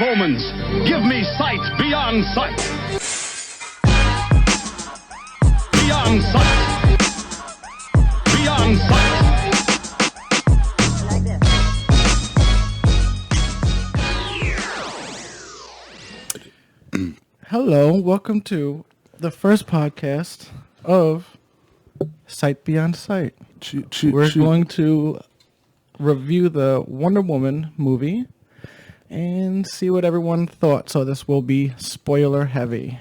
of omens. Give me sight beyond sight. Beyond sight. Beyond sight. Hello, welcome to the first podcast of Sight Beyond Sight. We're going to review the Wonder Woman movie and see what everyone thought. So this will be spoiler heavy.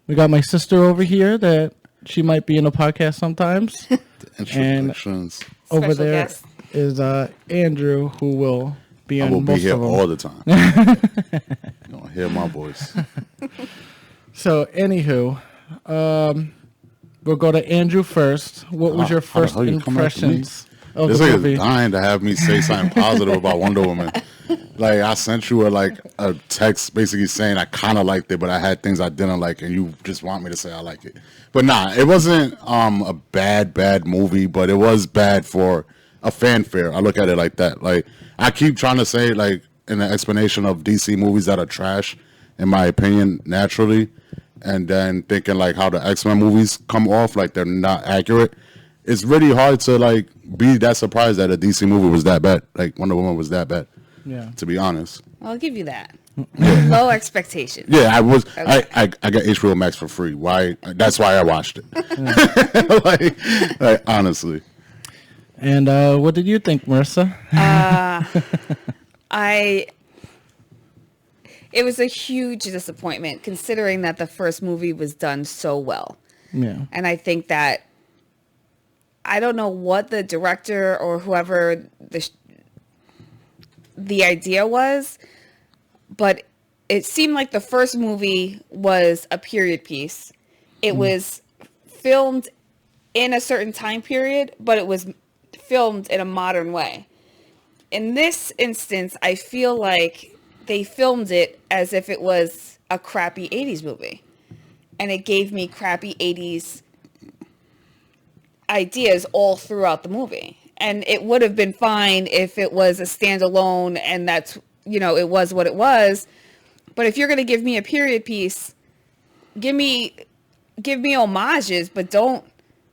We got my sister over here that she might be in a podcast sometimes. And over Special there guest. is Andrew, who will be on I will most be here of them. all the time. You don't hear my voice. So, anywho, we'll go to Andrew first. What was your How the first hell you come after me? impressions of This the nigga's movie? dying to have me say something positive about Wonder Woman. Like, I sent you a text basically saying I kind of liked it, but I had things I didn't like, and you just want me to say I like it. But nah, it wasn't a bad movie, but it was bad for a fanfare. I look at it like that. Like, I keep trying to say, like, in the explanation of DC movies that are trash, in my opinion, naturally, and then thinking, like, how the X-Men movies come off, like, they're not accurate. It's really hard to, like, be that surprised that a DC movie was that bad. Like, Wonder Woman was that bad, Yeah. to be honest. I'll give you that. Low expectations. Yeah, I was. Okay. I got HBO Max for free. Why? That's why I watched it. like, honestly. And what did you think, Marissa? It was a huge disappointment considering that the first movie was done so well. Yeah. And I think that I don't know what the director or whoever the idea was, but it seemed like the first movie was a period piece. It was filmed in a certain time period, but it was filmed in a modern way. In this instance, I feel like they filmed it as if it was a crappy 80s movie. And it gave me crappy 80s ideas all throughout the movie. And it would have been fine if it was a standalone and that's, it was what it was. But if you're going to give me a period piece, give me homages, but don't,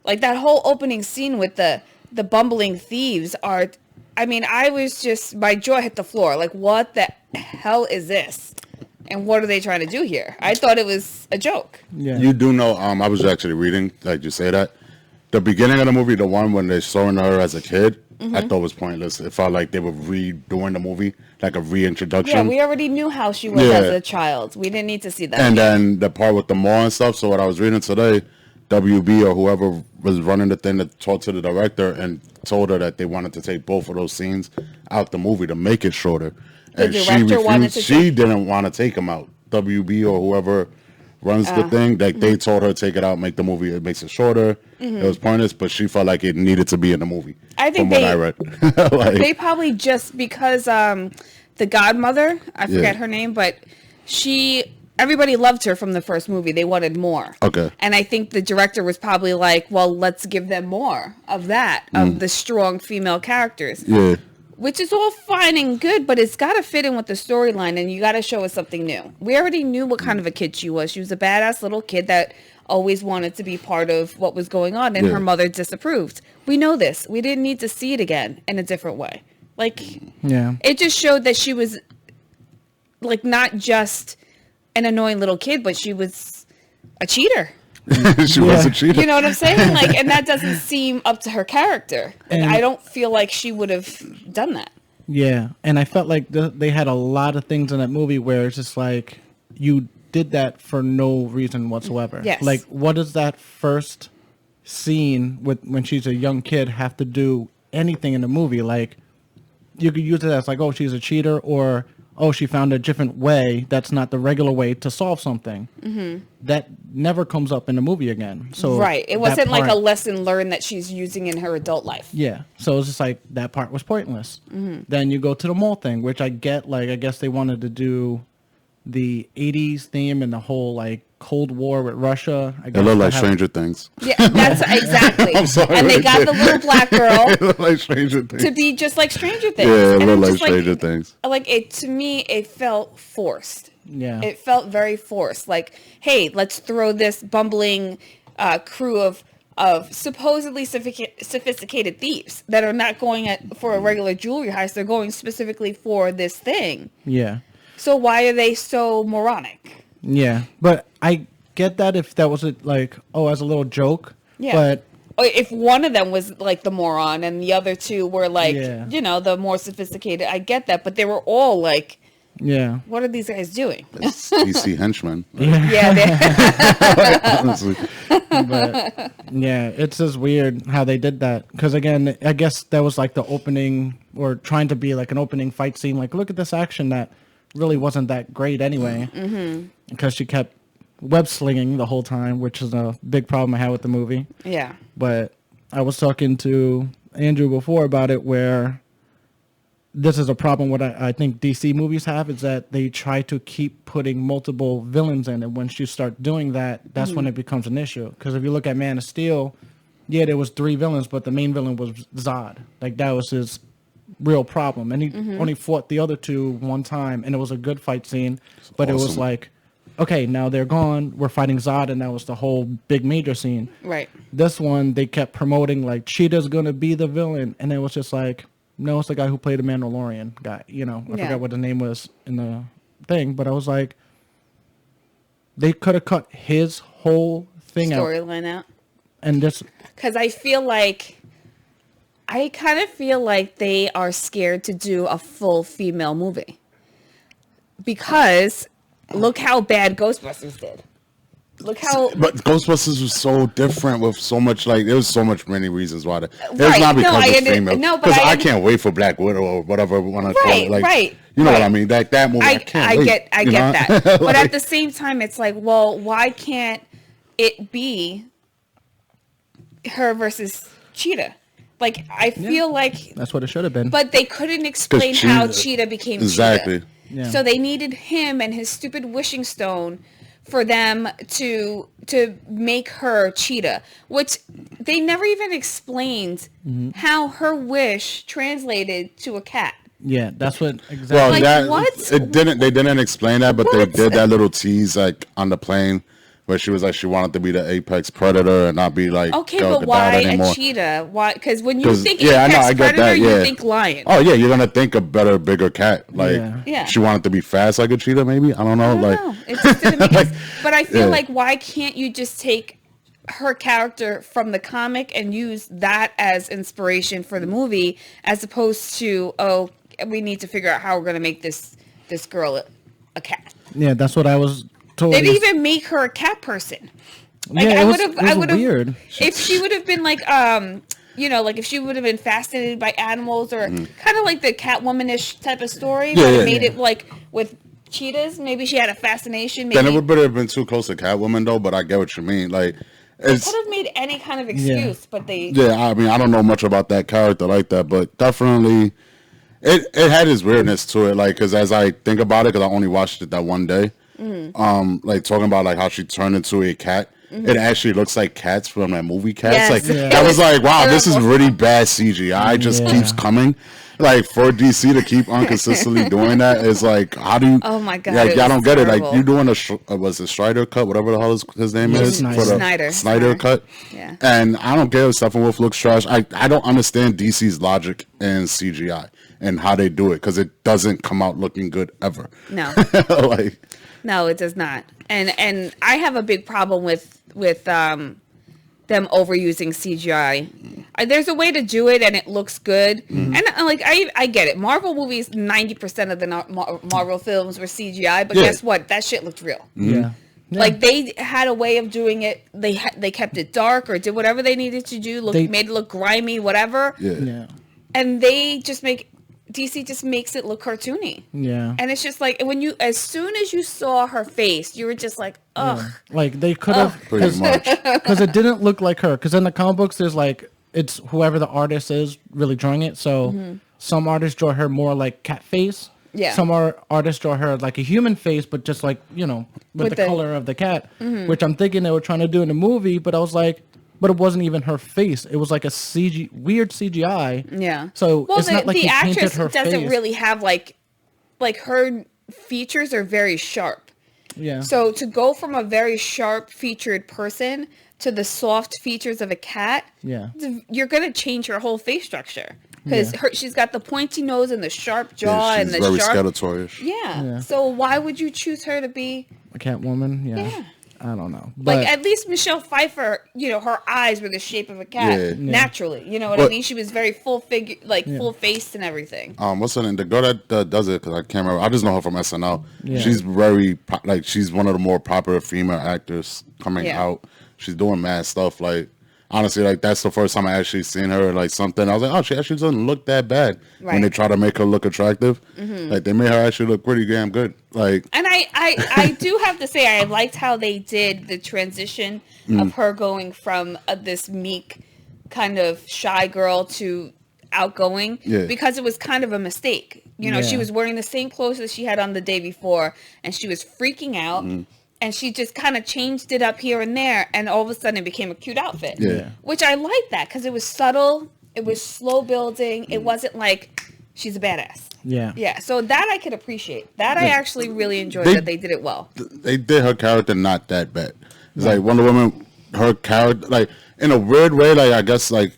like, that whole opening scene with the bumbling thieves I was just, my jaw hit the floor. Like, what the hell is this? And what are they trying to do here? I thought it was a joke. Yeah. You do know, I was actually reading, like you say that. The beginning of the movie, the one when they're showing her as a kid, I thought was pointless. It felt like they were redoing the movie, like a reintroduction. Yeah, we already knew how she was as a child. We didn't need to see that. And then the part with the mall and stuff. So what I was reading today, WB or whoever was running the thing that talked to the director and told her that they wanted to take both of those scenes out the movie to make it shorter. And she director wanted refused. to She didn't want to take them out. WB or whoever runs the thing, like they told her to take it out, make the movie, it makes it shorter. It was pointless, but she felt like it needed to be in the movie. I think from what I read. Like, they probably just because the godmother, I forget her name, but everybody loved her from the first movie. They wanted more. Okay. And I think the director was probably like, well, let's give them more of that, of the strong female characters. yeah. Which is all fine and good, but it's got to fit in with the storyline, and you got to show us something new. We already knew what kind of a kid she was. She was a badass little kid that always wanted to be part of what was going on, and her mother disapproved. We know this. We didn't need to see it again in a different way. Like, Yeah. it just showed that she was, like, not just an annoying little kid, but she was a cheater. She was a cheater. You know what I'm saying? Like, and that doesn't seem up to her character. And I don't feel like she would have done that. Yeah. And I felt like they had a lot of things in that movie where it's just like, you did that for no reason whatsoever. Yes. Like, what does that first scene with when she's a young kid have to do anything in the movie? Like, you could use it as like, oh, she's a cheater, or oh, she found a different way that's not the regular way to solve something. That never comes up in the movie again. So Right. It that wasn't like a part- lesson learned that she's using in her adult life. Yeah. So it's just like that part was pointless. Then you go to the mall thing, which I get, like, I guess they wanted to do the 80s theme and the whole like Cold War with Russia. I It guess looked like that Stranger Things. Yeah, that's exactly. I'm sorry, and they it got did. the little black girl It looked like Stranger Things. to be just like Stranger Things. Yeah, it And looked I'm like just Stranger Things. Like it to me, it felt forced. Yeah. It felt very forced. Like, hey, let's throw this bumbling crew of supposedly sophisticated thieves that are not going for a regular jewelry heist. They're going specifically for this thing. Yeah. So why are they so moronic? Yeah. But I get that if that was like, oh, as a little joke. Yeah. But Or if one of them was like the moron and the other two were like, Yeah. the more sophisticated, I get that. But they were all like, yeah. what are these guys doing? It's DC henchmen. Yeah, they Honestly. But yeah, it's just weird how they did that. Because again, I guess that was like the opening or trying to be like an opening fight scene. Like, look at this action that really wasn't that great anyway. Because she kept web slinging the whole time, which is a big problem I had with the movie. yeah. But I was talking to Andrew before about it, where this is a problem. What I think DC movies have is that they try to keep putting multiple villains in, and once you start doing that, that's when it becomes an issue. Because if you look at Man of Steel, yeah, there was 3 villains, but the main villain was Zod. Like, that was his real problem, and he only fought the other 2 one time, and it was a good fight scene. But it was awesome. like, okay, now they're gone. We're fighting Zod, and that was the whole big major scene. Right. This one, they kept promoting like Cheetah's gonna be the villain, and it was just like, no, it's the guy who played the Mandalorian guy. I Yeah. forgot what the name was in the thing, but I was like, they could have cut his whole thing out, Storyline out. and just Because I kind of feel like they are scared to do a full female movie. Because look how bad Ghostbusters did. Look how... But Ghostbusters was so different with so much, like, there was so much many reasons why. It's Right. not because No, I it's under- female. no, but Because I I under- can't wait for Black Widow or whatever we want to call Right, it. Like, right, you know what right. I mean? That movie, I can't wait. I you get know? that. But Like, at the same time, it's like, well, why can't it be her versus Cheetah? Like, I feel like... that's what it should have been. But they couldn't explain how Cheetah- Cheetah became Exactly. Cheetah. Yeah. So they needed him and his stupid wishing stone for them to make her Cheetah, which they never even explained how her wish translated to a cat. yeah, that's what exactly. Well, Like, that, what? It didn't. They didn't explain that, but What? they did that little tease like on the plane where she was like she wanted to be the apex predator and not be like Okay, Gal but Gadot why anymore. a cheetah? Why? Because when you 'Cause- think yeah, I know, apex I get predator, that, you yeah. think lion. Oh yeah, you're gonna think a better, bigger cat. Like Yeah. she wanted to be fast like a cheetah, maybe. I don't know. I don't like know. It just didn't make sense. But I feel Yeah. like why can't you just take her character from the comic and use that as inspiration for the movie, as opposed to, oh, we need to figure out how we're gonna make this girl a cat. yeah, that's what I was told. They didn't even make her a cat person. Like Yeah, I it was- would have, it was I would have. weird. If she would have been like, like if she would have been fascinated by animals, or kind of like the Catwoman-ish type of story, Yeah, but yeah, it made yeah. it like with cheetahs. Maybe she had a fascination. then Maybe it would have been too close to Catwoman though. But I get what you mean. Like it's could have made any kind of excuse, but they. yeah. I mean, I don't know much about that character like that, but definitely. It had its weirdness to it, like, because as I think about it, because I only watched it that one day, like talking about like how she turned into a cat, it actually looks like Cats from that movie Cats. Yes. Like Yeah. I was like, wow, this is Terrible. really bad CGI. Just Yeah. keeps coming. Like for DC to keep unconsistently doing that is like, how do you? Oh my God, Like it I was don't get it. Like terrible. you doing was it Strider cut, whatever the hell his name is Snyder. for the Snyder. Snyder cut. Yeah. And I don't care if Steppenwolf looks trash. I don't understand DC's logic in CGI and how they do it because it doesn't come out looking good ever. No, Like no, it does not. And I have a big problem with them overusing CGI. There's a way to do it and it looks good. And like I get it. Marvel movies, 90% of the Marvel films were CGI, but Yeah. guess what? That shit looked real. Yeah. Yeah. Like they had a way of doing it. They kept it dark or did whatever they needed to do. Made it look grimy, whatever. yeah. yeah. And they just DC just makes it look cartoony. Yeah. And it's just like as soon as you saw her face, you were just like, ugh. Like they could have, Pretty much. because it didn't look like her. Because in the comic books, there's like it's whoever the artist is really drawing it. So some artists draw her more like cat face, Yeah. some artists draw her like a human face, but just like, with the color of the cat, which I'm thinking they were trying to do in the movie, but I was like, but it wasn't even her face. It was like a weird CGI. Yeah. So it's not like the he painted actress her doesn't face. really have like her features are very sharp. Yeah. So to go from a very sharp featured person to the soft features of a cat, Yeah. you're gonna change her whole face structure because she's got the pointy nose and the sharp jaw Yeah, and she's the very sharp. Skeletor-ish. Yeah. So why would you choose her to be? A Catwoman. Yeah. Yeah. I don't know. But Like at least Michelle Pfeiffer, her eyes were the shape of a cat Yeah. naturally. You know what I mean? She was very full figure, like full faced and everything. What's her name? The girl that does it, because I can't remember. I just know her from SNL. Yeah. She's very she's one of the more popular female actors coming Yeah. out. She's doing mad stuff. Like honestly, like that's the first time I actually seen her like something. I was like, oh, she actually doesn't look that bad when they try to make her look attractive. Like they made her actually look pretty damn good. Like, And I do have to say I liked how they did the transition of her going from this meek kind of shy girl to outgoing because it was kind of a mistake. She was wearing the same clothes that she had on the day before and she was freaking out and she just kind of changed it up here and there and all of a sudden it became a cute outfit. Yeah. Which I liked that because it was subtle, it was slow building, it wasn't like she's a badass. yeah. Yeah, so that I could appreciate. That I actually really enjoyed that they did it well. they did her character not that bad. It's like Wonder Woman, her character, like in a weird way, like I guess like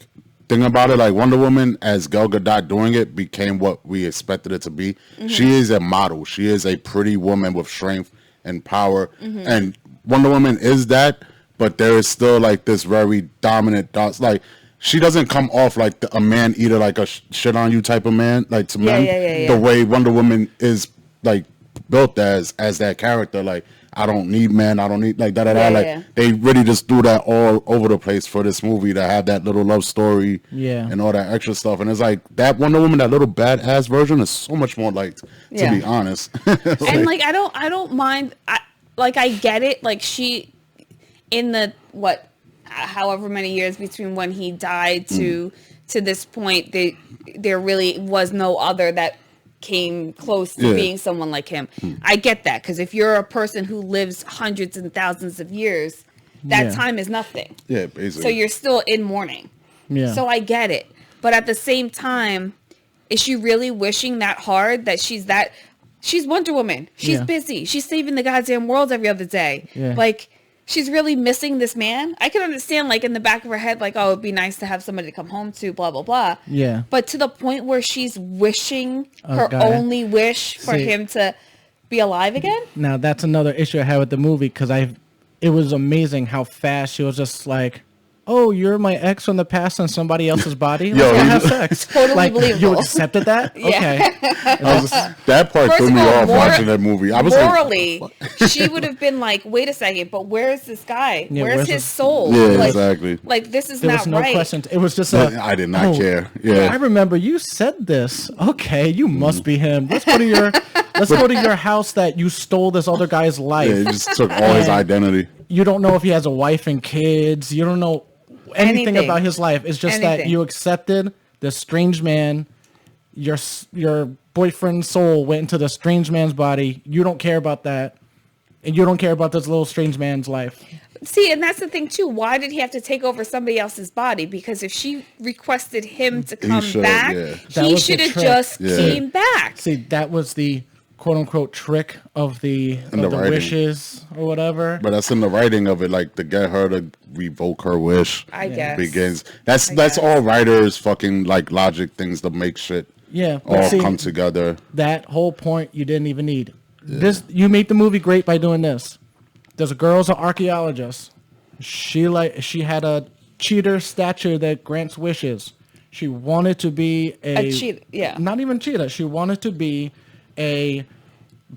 thinking about it, like Wonder Woman as Gal Gadot doing it became what we expected it to be. She is a model. She is a pretty woman with strength and power, and Wonder Woman is that. But there is still like this very dominant, like she doesn't come off like a man eater, like a shit on you type of man, like to men. The way Wonder Woman is like built as that character, like I don't need men, I don't need like da da da. Like they really just do that all over the place for this movie to have that little love story, and all that extra stuff. And it's like that Wonder Woman, that little badass version, is so much more liked. To be honest, And like I don't mind. I get it. Like she, in the however many years between when he died to this point, there really was no other that came close to being someone like him. I get that because if you're a person who lives hundreds and thousands of years, that time is nothing. Yeah, basically. So you're still in mourning. Yeah. So I get it, but at the same time, is she really wishing that hard that she's Wonder Woman? She's busy. She's saving the goddamn world every other day. Yeah. Like. She's really missing this man. I can understand, like, in the back of her head, like, oh, it'd be nice to have somebody to come home to, blah, blah, blah. Yeah. But to the point where she's wishing her only wish for him to be alive again? Now, that's another issue I had with the movie because it was amazing how fast she was just like, oh, you're my ex from the past in somebody else's body? Let's go have sex. Totally believable. You accepted that? Okay. That part First threw of me all, off watching that movie. I was morally, she would have been like, wait a second, but where's this guy? Yeah, where's where's his his- soul? Yeah, Like, exactly. Like, this is There not was no right. questions. It was just I did not care. Yeah. I remember you said this. Okay, you must be him. Let's go to your house that you stole this other guy's life. Yeah, it just took all his identity. You don't know if he has a wife and kids. You don't know anything about his life. It's just that you accepted this strange man. Your boyfriend's soul went into the strange man's body. You don't care about that. And you don't care about this little strange man's life. See, and that's the thing too. Why did he have to take over somebody else's body? Because if she requested him to come back, That he was the should have trick. just came back. See, that was the quote unquote trick of the writing. wishes or whatever. But that's in the writing of it, like to get her to revoke her wish. I guess. Begins. That's all writers fucking like logic things to make shit all come together. That whole point you didn't even need. You made the movie great by doing this. There's a girl's an archaeologist. She had a cheetah statue that grants wishes. She wanted to be A cheetah, yeah. Not even cheetah. She wanted to be a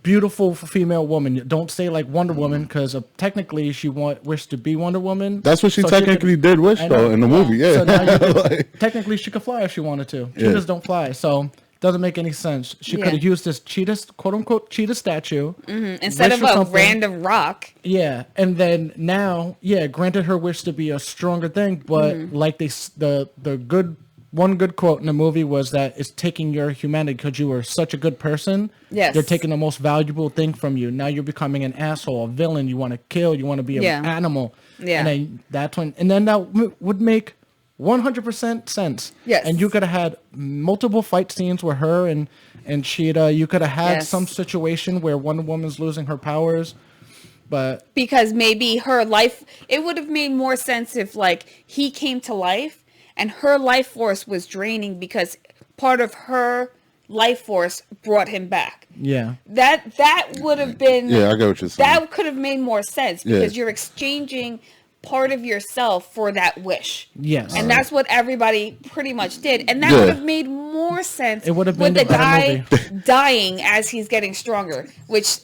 beautiful female woman. Don't say like Wonder Woman because technically she wished to be Wonder Woman. That's what she So technically did wish though in the movie. Yeah. So now technically she could fly if she wanted to. Cheetahs don't fly, so doesn't make any sense. She could have used this cheetah, quote unquote, cheetah statue Instead of wish for a something. random rock. Yeah, and then now, granted her wish to be a stronger thing, but like the good one good quote in the movie was that it's taking your humanity because you were such a good person. Yes. They're taking the most valuable thing from you. Now you're becoming an asshole, a villain. You want to kill. You want to be an animal. Yeah. And then that's when, and then that would make 100% sense. Yes. And you could have had multiple fight scenes with her and Cheetah. You could have had Yes. some situation where Wonder Woman's losing her powers. But because maybe her life, it would have made more sense if like he came to life and her life force was draining because part of her life force brought him back. yeah. That would have been, Yeah, I get what you're saying. that could have made more sense because you're exchanging part of yourself for that wish. Yes. And that's what everybody pretty much did. And that would have made more sense It would have with been the a better guy dying as he's getting stronger, which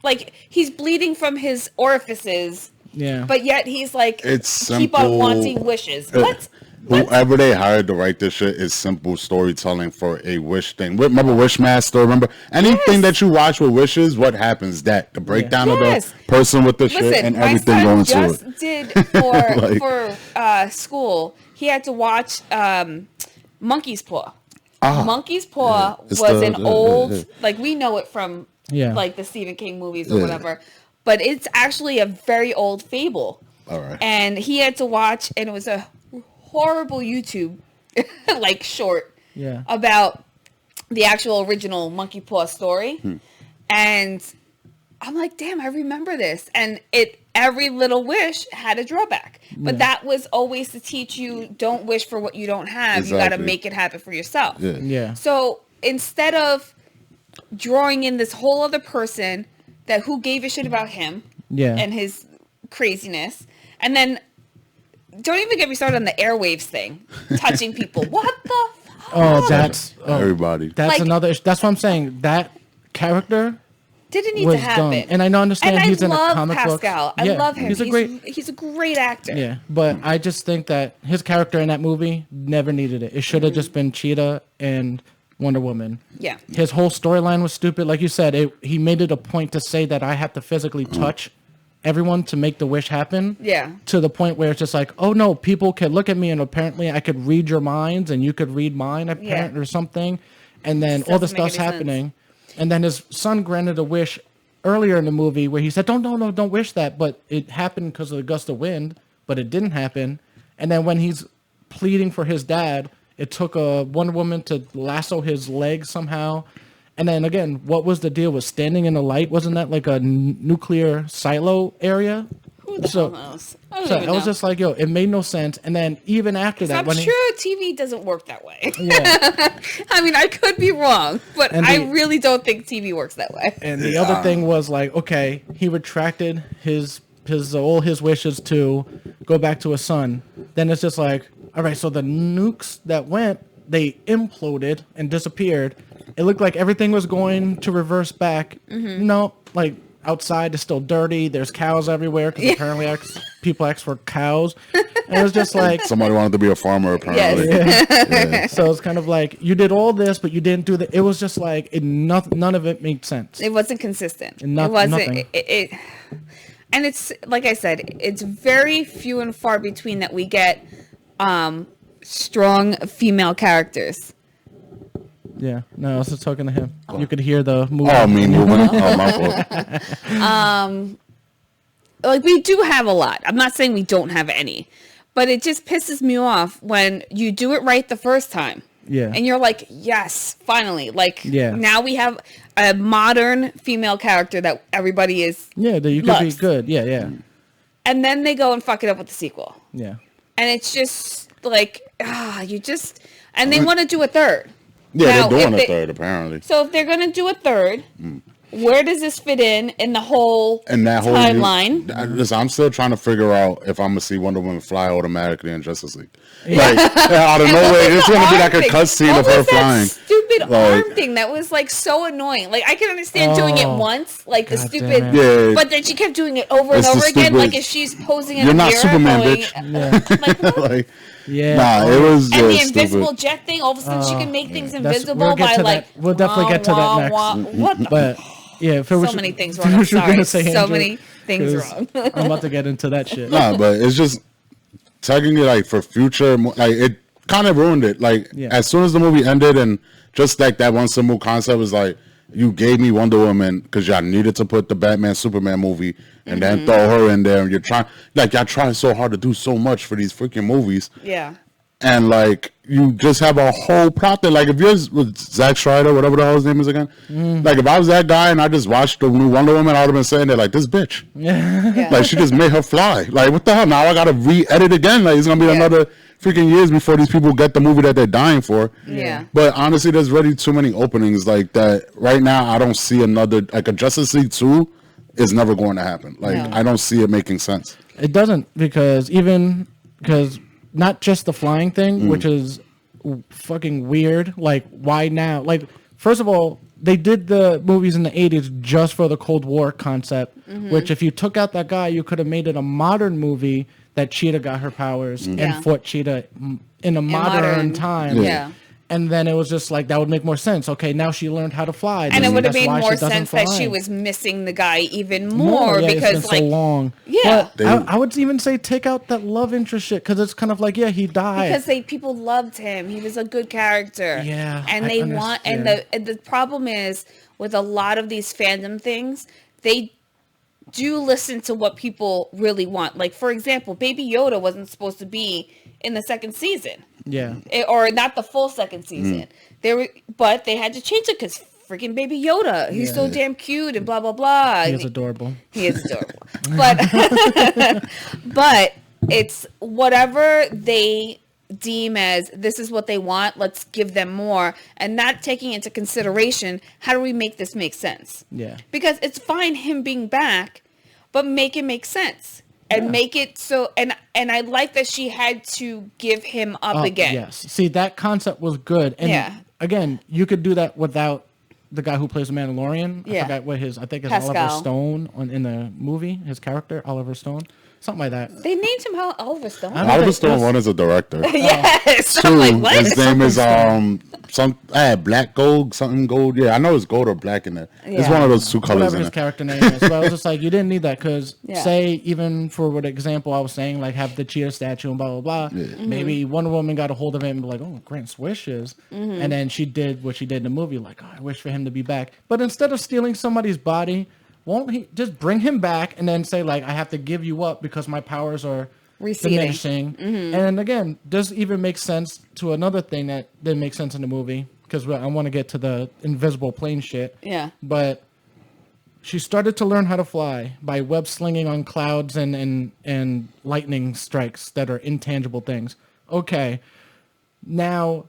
like he's bleeding from his orifices. Yeah. But yet he's like, It's keep on simple. wanting wishes. What? Whoever they hired to write this shit is simple storytelling for a wish thing. Remember Wishmaster? Remember anything that you watch with wishes? What happens? That the breakdown Yes. of the person with the shit Listen, and my everything son going to just it. did for Like- for school. He had to watch Monkey's Paw. Monkey's Paw It's was the- an the- old, the- like we know it from Yeah. like the Stephen King movies or Yeah. whatever, but it's actually a very old fable. All right. And he had to watch, and it was a horrible YouTube like short Yeah. about the actual original Monkey Paw story. And I'm like, damn, I remember this. And every little wish had a drawback. But that was always to teach you, don't wish for what you don't have. You got to Exactly. make it happen for yourself. Yeah. Yeah. So instead of drawing in this whole other person that who gave a shit about him Yeah. and his craziness, and then don't even get me started on the airwaves thing, touching people. What the fuck? Oh, that's Everybody. That's Like- another. That's what I'm saying. That character Didn't need was to happen. dumb, and I know understand And he's I in a love comic book. Pascal. I Yeah, love him. He's a great. actor. Yeah, but I just think that his character in that movie never needed it. It should have just been Cheetah and Wonder Woman. Yeah. His whole storyline was stupid. Like you said, he made it a point to say that I have to physically touch everyone to make the wish happen. Yeah. To the point where it's just like, oh no, people could look at me and apparently I could read your minds and you could read mine apparently or something. And then all this Doesn't make stuff's any happening. And then his son granted a wish earlier in the movie where he said, don't wish that. But it happened because of the gust of wind, but it didn't happen. And then when he's pleading for his dad, it took a Wonder Woman to lasso his leg somehow. And then again, what was the deal with standing in the light? Wasn't that like a nuclear silo area? Who the hell knows? I don't So even I was know. just like, yo, it made no sense. And then even after that, I'm when sure TV doesn't work that way. yeah. I mean, I could be wrong, but And I the- really don't think TV works that way. And the other thing was like, okay, he retracted his all his wishes to go back to his son. Then it's just like, all right, so the nukes that went, they imploded and disappeared. It looked like everything was going to reverse back. No, like outside is still dirty. There's cows everywhere because apparently people asked for cows. And it was just like, Somebody wanted to be a farmer apparently. Yes. so it's kind of like you did all this, but you didn't do that. It was just like none of it made sense. It wasn't consistent. And it wasn't. nothing. And it's like I said, it's very few and far between that we get strong female characters. Yeah, no, I was just talking to him. You could hear the movie. Oh, me moving. Oh, my fault. Like we do have a lot. I'm not saying we don't have any, but it just pisses me off when you do it right the first time. Yeah. And you're like, yes, finally. Like Yeah. now we have a modern female character that everybody is. Yeah, that you could be loves. good. Yeah, yeah, And then they go and fuck it up with the sequel. yeah. And it's just like, and they want to do a third. Yeah, Now, they're doing if a they- third apparently. So if they're going to do a third, where does this fit in the whole And that whole timeline? Listen, I'm still trying to figure out if I'm gonna see Wonder Woman fly automatically in Justice League. Like out of nowhere, it's gonna be like a Arm thing. cutscene What of her was that flying. stupid Like- arm thing that was like so annoying. Like I can understand doing it Oh, once, like the God stupid, damn it. Yeah. but then she kept doing it over and It's the over again. stupid- Like if she's posing in You're a not mirror, Superman, going, bitch. like what? Like, Yeah. nah, it was And the just invisible stupid. jet thing, all of a sudden she can make things we'll invisible get by to like. that. We'll definitely get to that next. What the? But yeah, if it was So many things wrong. I'm if you were sorry. gonna say So Andrew, many things 'cause wrong. I'm about to get into that shit. Nah, but it's just technically like for future, like it kind of ruined it. Like as soon as the movie ended, and just like that one simple concept was like, you gave me Wonder Woman because y'all needed to put the Batman Superman movie and then throw her in there, and y'all trying so hard to do so much for these freaking movies. Yeah. And like you just have a whole plot that, like, if you're with Zack Snyder, whatever the hell his name is again, like if I was that guy and I just watched the new Wonder Woman, I would have been saying that like, this bitch, like she just made her fly. Like, what the hell? Now I gotta re-edit again. Like, it's gonna be another freaking years before these people get the movie that they're dying for. Yeah. But honestly, there's already too many openings like that right now. I don't see another, like, a Justice League 2 is never going to happen. Like, I don't see it making sense. It doesn't, because not just the flying thing, which is fucking weird. Like, why now? Like, first of all, they did the movies in the 80s just for the Cold War concept, which if you took out that guy, you could have made it a modern movie that Cheetah got her powers and fought Cheetah in a modern time. Yeah. And then it was just like, that would make more sense. Okay, now she learned how to fly. And it would have made more sense that she was missing the guy even more because, it's been like, so long. Yeah. But I would even say take out that love interest shit, because it's kind of like, he died. Because people loved him. He was a good character. Yeah. And the problem is with a lot of these fandom things, they do listen to what people really want. Like, for example, Baby Yoda wasn't supposed to be in the second season. Yeah. Or not the full second season. But they had to change it because freaking Baby Yoda, he's so damn cute and blah, blah, blah. He is adorable. He is adorable. But it's whatever they deem as this is what they want, let's give them more, and not taking into consideration how do we make this make sense. Yeah. Because it's fine him being back, but make it make sense. And make it so, and I like that she had to give him up again. Yes. See, that concept was good. And again, you could do that without the guy who plays the Mandalorian. I forgot what I think it's Pascal. Oliver Stone in the movie, his character, Oliver Stone. Something like that. They named him Oliver Stone. Oliver Stone, one is a director. Yes. Two, I'm like, what? his name is Black Gold, something gold. Yeah, I know it's gold or black in there. It's one of those two colors Whatever in his it. character name is. But I was just like, you didn't need that, because say, even for what example I was saying, like have the cheetah statue and blah, blah, blah. Maybe Wonder Woman got a hold of him and be like, oh, grants wishes. And then she did what she did in the movie, like, oh, I wish for him to be back. But instead of stealing somebody's body, won't he just bring him back and then say, like, I have to give you up because my powers are diminishing? And again, does even make sense to another thing that didn't make sense in the movie, because I want to get to the invisible plane shit. Yeah. But she started to learn how to fly by web slinging on clouds and lightning strikes that are intangible things. Okay. Now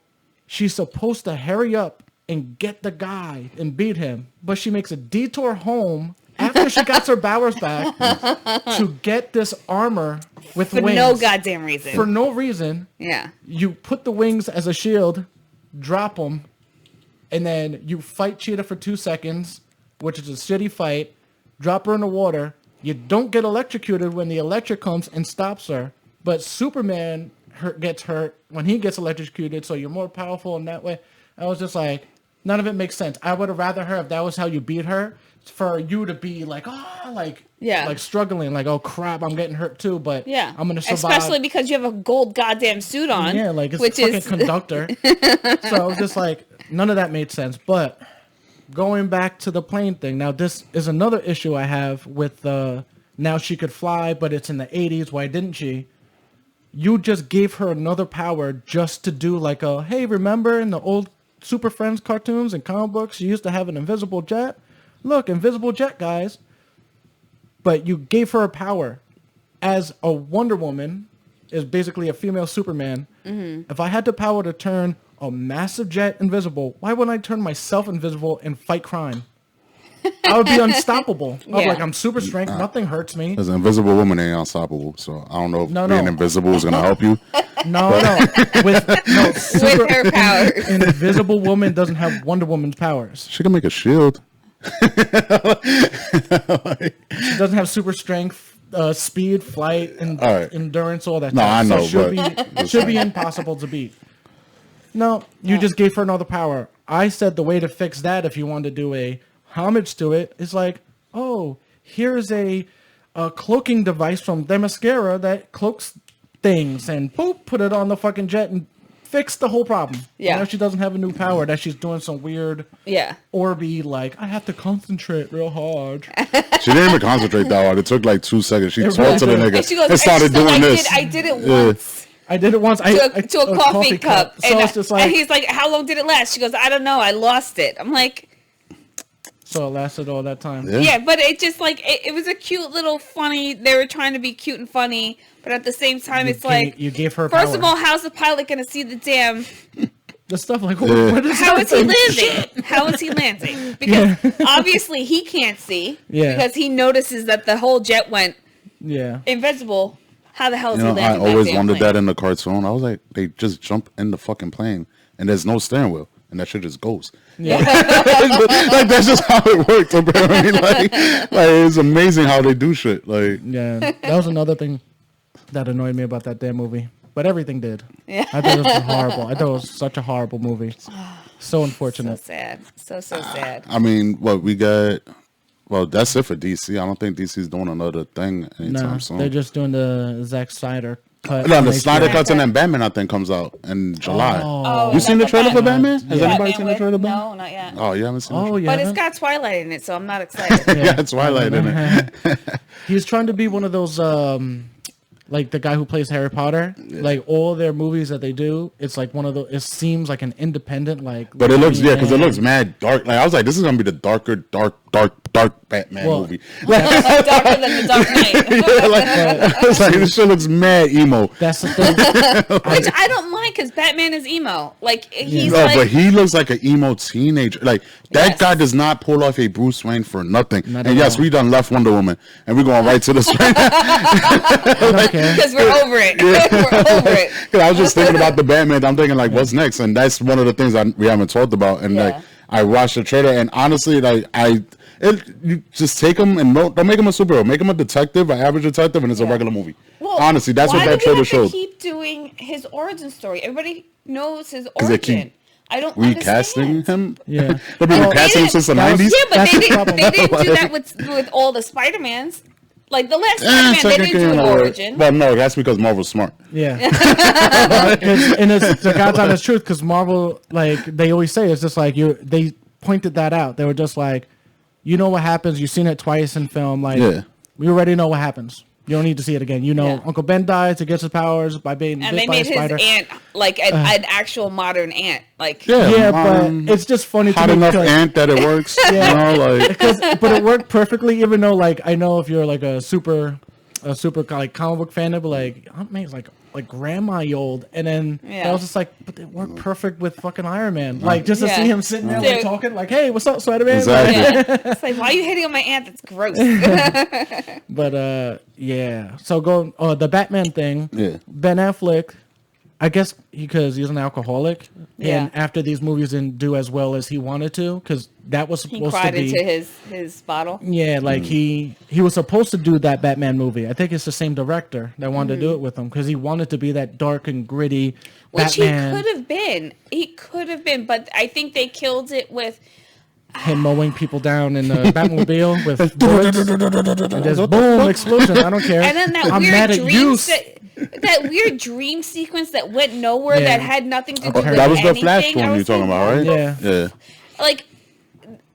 she's supposed to hurry up and get the guy and beat him, but she makes a detour home after she got her powers back to get this armor with wings. For no goddamn reason. For no reason. Yeah. You put the wings as a shield, drop them, and then you fight Cheetah for 2 seconds, which is a shitty fight, drop her in the water. You don't get electrocuted when the electric comes and stops her, but Superman gets hurt when he gets electrocuted, so you're more powerful in that way. I was just like, none of it makes sense. I would have rather her, if that was how you beat her, for you to be like, like struggling, like, oh crap, I'm getting hurt too, but I'm gonna survive. Especially because you have a gold goddamn suit on. Yeah, like it's fucking conductor. So I was just like, none of that made sense. But going back to the plane thing, now this is another issue I have with now she could fly, but it's in the 80s. Why didn't she? You just gave her another power just to do like hey, remember in the old Super Friends cartoons and comic books, you used to have an invisible jet? Look, invisible jet, guys. But you gave her a power. As a Wonder Woman is basically a female Superman. If I had the power to turn a massive jet invisible, why wouldn't I turn myself invisible and fight crime? I would be unstoppable. I'm super strength. Nothing hurts me. As an invisible woman ain't unstoppable, so I don't know if being invisible is going to help you. No. With her powers. Invisible woman doesn't have Wonder Woman's powers. She can make a shield. She doesn't have super strength, speed, flight, and endurance, all that. No, I know, but should be impossible to beat. No, you just gave her another power. I said the way to fix that, if you want to do a homage to it, is like, oh, here's a cloaking device from Themyscira that cloaks things, and boop, put it on the fucking jet and fix the whole problem. Yeah. Now she doesn't have a new power, that she's doing some weird Yeah. Orby, like, I have to concentrate real hard. She didn't even concentrate that hard. It took like 2 seconds. She It talked to the really nigga And she goes, and started doing this. I did it once. I did it once. To a coffee cup. So it's just like, and he's like, how long did it last? She goes, I don't know. I lost it. I'm like, so it lasted all that time. yeah, but it just like, it was a cute little funny. They were trying to be cute and funny, but at the same time, it's like, You gave her first power. of all, how's the pilot going to see the damn? The stuff like, what is How that is he thing? landing? How is he landing? Because obviously he can't see. Yeah. Because he notices that the whole jet went Yeah. invisible. How the hell is You he know, I landing? always wondered that in the cartoon. I was like, they just jump in the fucking plane and there's no steering wheel and that shit just goes. Yeah. Like that's just how it works. Apparently, like it's amazing how they do shit. Like Yeah. That was another thing that annoyed me about that damn movie. But everything did. Yeah. I thought it was horrible. I thought it was such a horrible movie. So So unfortunate. sad. So sad. I mean, what we got. Well, that's it for DC. I don't think DC's doing another thing anytime No, soon. they're just doing the Zack Snyder cut. No, on the HBO. Snyder cuts and then Batman, I think, comes out in July. Oh, You seen the that's trailer for Batman. Batman? Has Yeah. anybody Batman seen the with- trailer? for Batman? No, not yet. Oh, you haven't seen Oh, it? yeah. But it's got Twilight in it, so I'm not excited. Yeah, it's Twilight in it. He's trying to be one of those, like the guy who plays Harry Potter. Like all their movies that they do, it's like one of those. It seems like an independent, like. But it looks, yeah, because it Batman. looks mad dark. Like I was like, this is gonna be the darker, dark Batman Well, movie. Darker than the Dark Knight. Yeah, like, it's like this shit looks mad emo. That's the thing. Which I don't mind because Batman is emo. Like, he's No, like... but he looks like an emo teenager. Like that Yes. guy does not pull off a Bruce Wayne for nothing. Not And at yes, all. we done left Wonder Woman, and we're going right to this. Okay. Because we're over it. We're over it. Because I was just thinking about the Batman. I'm thinking like, what's next? And that's one of the things we haven't talked about. And like, Yeah. I watched the trailer, and honestly, like you just take him and don't make him a superhero. Make him a detective, an average detective, and it's a regular movie. Well, Honestly, that's what why that do we trailer have showed. to keep doing his origin story? Everybody knows his they keep origin. I don't Recasting understand. him? Yeah. They've been Well, recasting him since the that was- 90s? Yeah, but That's they the didn't. problem. They didn't do that with all the Spider-Mans. Like the last Spider-Man, they didn't do an origin. Well, no, that's because Marvel's smart. Yeah. And it's the God's honest truth, because Marvel, like they always say, it's just like they pointed that out. They were just like, you know what happens. You've seen it twice in film. Like, Yeah. we already know what happens. You don't need to see it again. You know, Yeah. Uncle Ben dies to get his powers by being And bit they by a made his spider. aunt like an actual modern aunt. Like, Yeah, but it's just funny to hot me enough because, ant that it works. Yeah. You know, like but it worked perfectly. Even though, like, I know if you're like a super like comic book fan, they'll be like, Aunt May's like grandma old, and then I was just like, but it worked perfect with fucking Iron Man. Like just to Yeah. see him sitting there Dude. like talking, like, hey, what's up, Spider-Man? Exactly. yeah. It's like, why are you hitting on my aunt? That's gross. But yeah. So going the Batman thing. Yeah. Ben Affleck, I guess because he's an alcoholic, Yeah. and after these movies didn't do as well as he wanted to, because that was He supposed cried to be. into his bottle. Yeah, like he was supposed to do that Batman movie. I think it's the same director that wanted to do it with him because he wanted to be that dark and gritty Which Batman. he could have been. He could have been, but I think they killed it with Him mowing people down in the Batmobile with bullets. And just boom, explosion. I don't care. and then that I'm weird mad at dream you. that weird dream sequence that went nowhere Yeah. that had nothing to do with that was the anything. I Flashpoint was you're talking like, about, right? Yeah. Yeah. like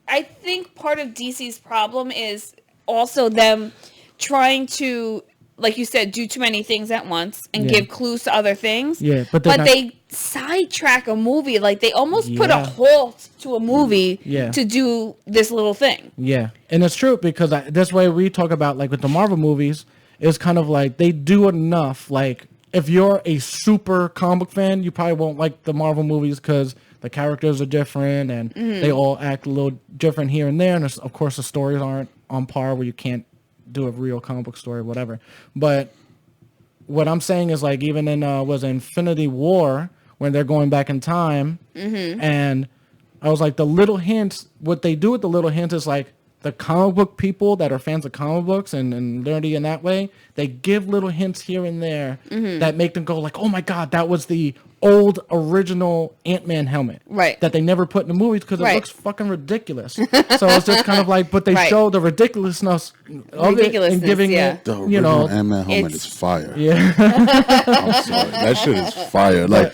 I think part of DC's problem is also them trying to, like you said, do too many things at once and Yeah. give clues to other things. Yeah, but they're not- they sidetrack a movie. Like they almost put a Yeah. halt to a movie Yeah. to do this little thing. Yeah, and it's true because this way we talk about like with the Marvel movies, it's kind of like they do enough. Like if you're a super comic fan, you probably won't like the Marvel movies because the characters are different and they all act a little different here and there. And of course, the stories aren't on par where you can't do a real comic book story, whatever. But what I'm saying is like even in was Infinity War when they're going back in time, and I was like the little hints. What they do with the little hints is like the comic book people that are fans of comic books and nerdy in that way, they give little hints here and there that make them go like, oh my god, that was the old original Ant-Man helmet, Right. that they never put in the movies because Right. it looks fucking ridiculous. So it's just kind of like, but they Right. show the ridiculousness of it and giving it, The you original know, Ant-Man helmet it's- is fire. yeah, I'm sorry. That shit is fire. Like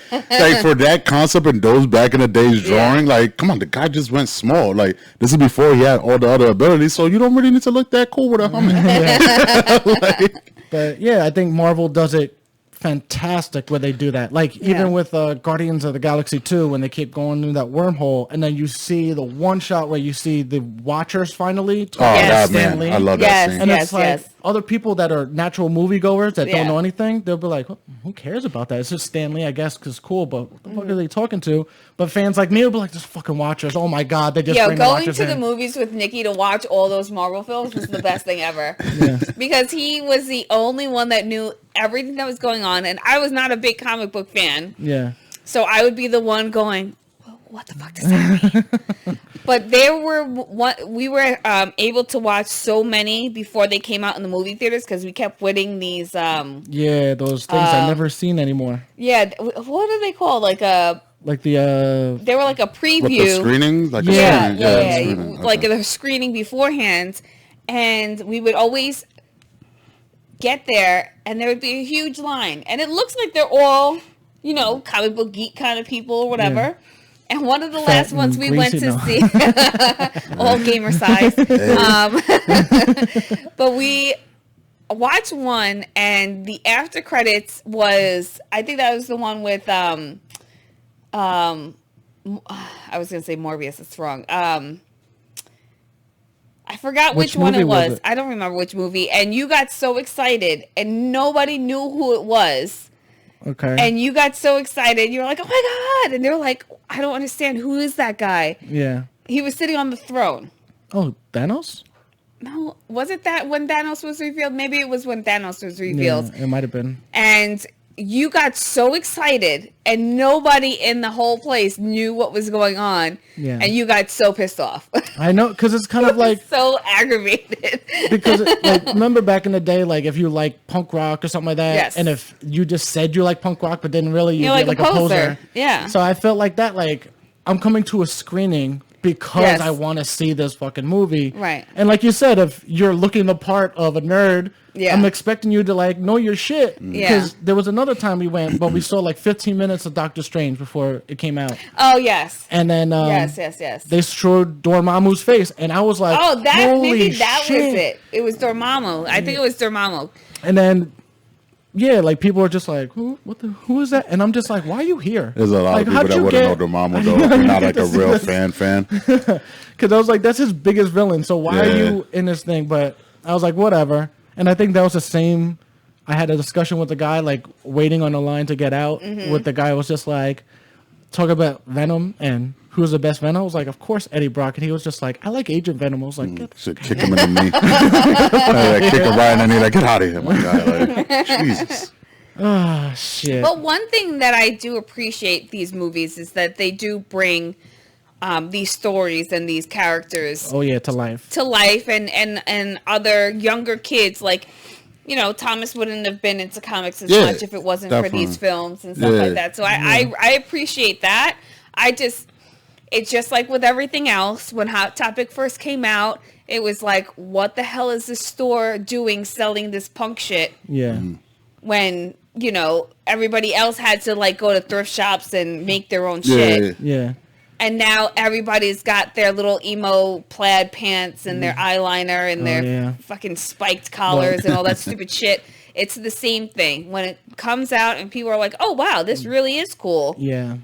for that concept and those back in the days drawing, like, come on, the guy just went small. Like, this is before he had all the other abilities, so you don't really need to look that cool with a helmet. but yeah, I think Marvel does it fantastic where they do that. Like Yeah. even with Guardians of the Galaxy 2, when they keep going through that wormhole, and then you see the one shot where you see the Watchers finally. Oh, Yes. that man. I love that Yes. scene. And Yes, it's like yes. other people that are natural moviegoers that Yeah. don't know anything, they'll be like, who cares about that? It's just Stanley, I guess, because cool, but what the fuck are they talking to? But fans like me will be like, this fucking Watchers. Oh my God, they just Yo, bring the going Watchers to the in. movies with Nikki to watch all those Marvel films was the best thing ever. Because he was the only one that knew everything that was going on, and I was not a big comic book fan. Yeah. So I would be the one going, well, what the fuck does that mean? But we were able to watch so many before they came out in the movie theaters because we kept winning these. Yeah, those things I've never seen anymore. What are they called? Like a. Like the They were like a preview. With the screenings? Like a Yeah. screening? Yeah. screening. Like Okay. the screening beforehand, and we would always get there, and there would be a huge line, and it looks like they're all, you know, comic book geek kind of people or whatever. Yeah. And one of the Fat last ones and we went greasy, to no. see, all gamer size. But we watched one, and the after credits was, I think that was the one with I was gonna say Morbius. It's wrong. I forgot which one movie it was was. it? I don't remember which movie. And you got so excited, and nobody knew who it was. okay. And you got so excited. You were like, "Oh my god!" And they're like, "I don't understand. Who is that guy?" yeah. He was sitting on the throne. Oh, Thanos? No, was it that when Thanos was revealed? Maybe it was when Thanos was revealed. Yeah, it might have been. And you got so excited, and nobody in the whole place knew what was going on. Yeah. And you got so pissed off. I know, because it's kind of like, so aggravated. because like, remember back in the day, like if you like punk rock or something like that, Yes. and if you just said you like punk rock, but didn't really, you'd You're be like like a a poser. poser. Yeah. So I felt like that, like I'm coming to a screening because Yes. I want to see this fucking movie. Right. And like you said, if you're looking the part of a nerd, Yeah. I'm expecting you to like know your shit. Yeah. Because there was another time we went, but we saw like 15 minutes of Doctor Strange before it came out. Oh yes. And then Yes. they showed Dormammu's face, and I was like, Oh, that holy maybe that shit. was it. It was Dormammu. I think it was Dormammu. And then, yeah, like people are just like, who is that? And I'm just like, why are you here? There's a lot like, of people that wouldn't know Dormammu, though. If you're not like a real fan. Because I was like, that's his biggest villain. So why are Yeah. you in this thing? But I was like, whatever. And I think that was the same. I had a discussion with the guy, like waiting on the line to get out. Mm-hmm. With the guy was just like, talk about Venom and who's the best Venom. I was like, of course, Eddie Brock. And he was just like, I like Agent Venom. I was like, get Should kick him in the knee. Like, kick him right in the knee. Like, get out of here, my guy. Like, Jesus. shit. But one thing that I do appreciate these movies is that they do bring these stories and these characters Oh yeah, to life. to life, and other younger kids, like, you know, Thomas wouldn't have been into comics as Yeah, much if it wasn't for definitely. these films and stuff Yeah. like that. So I appreciate that. It's just like with everything else. When Hot Topic first came out, it was like, what the hell is this store doing selling this punk shit Yeah. when, you know, everybody else had to like go to thrift shops and make their own Yeah, shit. yeah. Yeah. And now everybody's got their little emo plaid pants and their eyeliner and their yeah. fucking spiked collars and all that stupid shit. It's the same thing. When it comes out and people are like, "Oh wow, this really is cool." Yeah.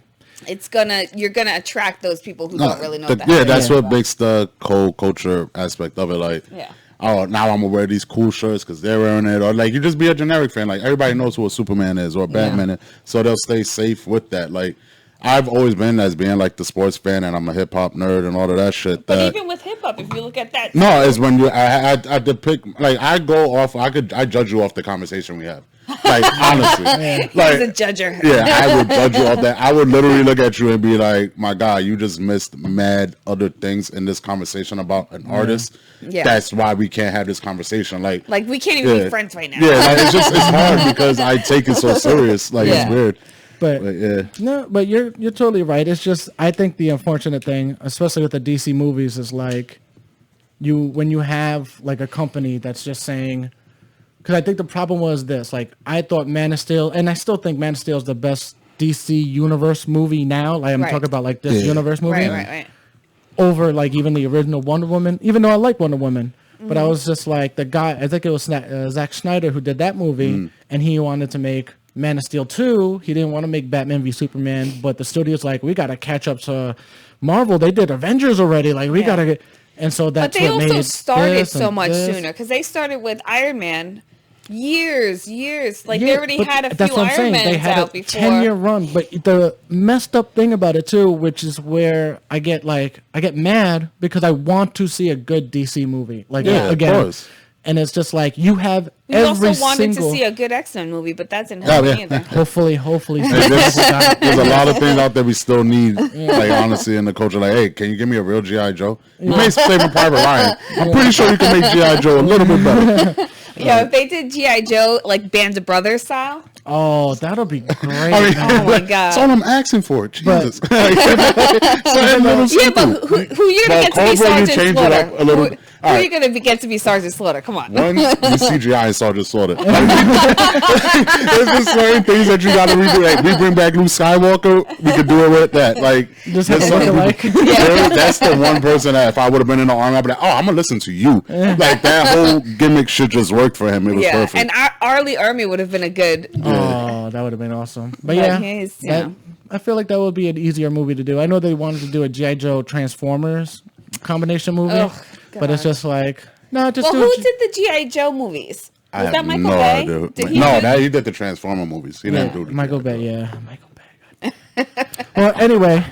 You're gonna attract those people who don't really know that. Yeah, that's Yeah. what makes the culture aspect of it. Like, Yeah. oh, now I'm gonna wear these cool shirts because they're wearing it, or like you just be a generic fan. Like everybody knows who a Superman is or a Batman is, so they'll stay safe with that. Like I've always been as being like the sports fan, and I'm a hip hop nerd and all of that shit. But that, even with hip hop, if you look at that, no, it's when you I depict like I go off. I judge you off the conversation we have. Like honestly, he's like a judger. yeah, I would judge you off that. I would literally look at you and be like, "My God, you just missed mad other things in this conversation about an artist. Yeah. That's why we can't have this conversation." Like Like we can't even yeah. be friends right now. Yeah, like, it's hard because I take it so serious. Like Yeah. it's weird. But yeah. no, but you're totally right. It's just I think the unfortunate thing, especially with the DC movies, is like when you have like a company that's just saying, because I think the problem was this. Like I thought Man of Steel, and I still think Man of Steel is the best DC universe movie now. Like I'm talking about like this universe movie, Right. over like even the original Wonder Woman. Even though I like Wonder Woman, but I was just like the guy. I think it was Zack Snyder who did that movie, and he wanted to make Man of Steel 2. He didn't want to make Batman v Superman, but the studio's like, we got to catch up to Marvel. They did Avengers already. Like we got to get, and so that's But they what also made started this so and much this. sooner because they started with Iron Man years. Like they Yeah, already but had a that's few what I'm saying. Iron They Mans had out a before. 10-year run, but the messed up thing about it too, which is where I get mad because I want to see a good DC movie. Like Yeah, again. of course. And it's just like you have We every also wanted single. to see a good X-Men movie, but that didn't happen either. Hopefully. There's a lot of things out there we still need, like honestly, in the culture. Like, hey, can you give me a real GI Joe? You made Saving Private Ryan. I'm pretty sure you can make GI Joe a little bit better. Yeah, if they did G.I. Joe like Band of Brothers style. Oh, that'll be great. I mean, Oh my God. that's all I'm asking for. Jesus. Something Yeah, simple. but who you gonna Well, get to be Cobra, you Sergeant changed it Slaughter? up a little. Who All are right. you gonna get to be Sergeant Slaughter? Come on. One, the CGI is Sergeant Slaughter. There's just certain things that you got to redo. Like, we bring back Luke Skywalker, we could do it with that. Like, Just have there's a certain look-alike. people- that's the one person that if I would have been in the army, I'd be like, oh, I'm gonna listen to you. Like that whole gimmick shit just worked for him. It was Yeah, perfect. and Arlie Ermy would have been a good. Oh, that would have been awesome. But But yeah, he's, you that- know. I feel like that would be an easier movie to do. I know they wanted to do a G.I. Joe Transformers combination movie, Ugh, but it's God. just like, no, just Well, do who it. did the G.I. Joe movies? I Was have that Michael no Bay? idea. Did he No, do- that he did the Transformer movies. He didn't do the Michael G.I. Bay, Joe. yeah, Michael Bay. Well, anyway,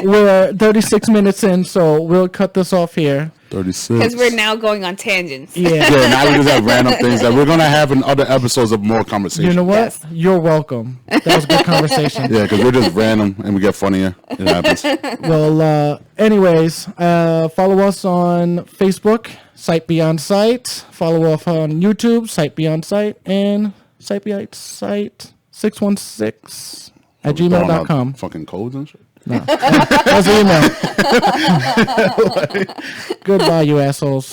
we're 36 minutes in, so we'll cut this off here. 36. Because we're now going on tangents. Yeah. Yeah, now we just have random things that we're gonna have in other episodes of more conversation. You know what? Yes. You're welcome. That was a good conversation. Yeah, because we're just random and we get funnier. It happens. Well, anyways, follow us on Facebook, Sight Beyond Sight. Follow us on YouTube, Sight Beyond Sight, and Sight Beyond Sight 616 at Throwing out gmail.com. Fucking codes and shit. That's the email. Goodbye, you assholes.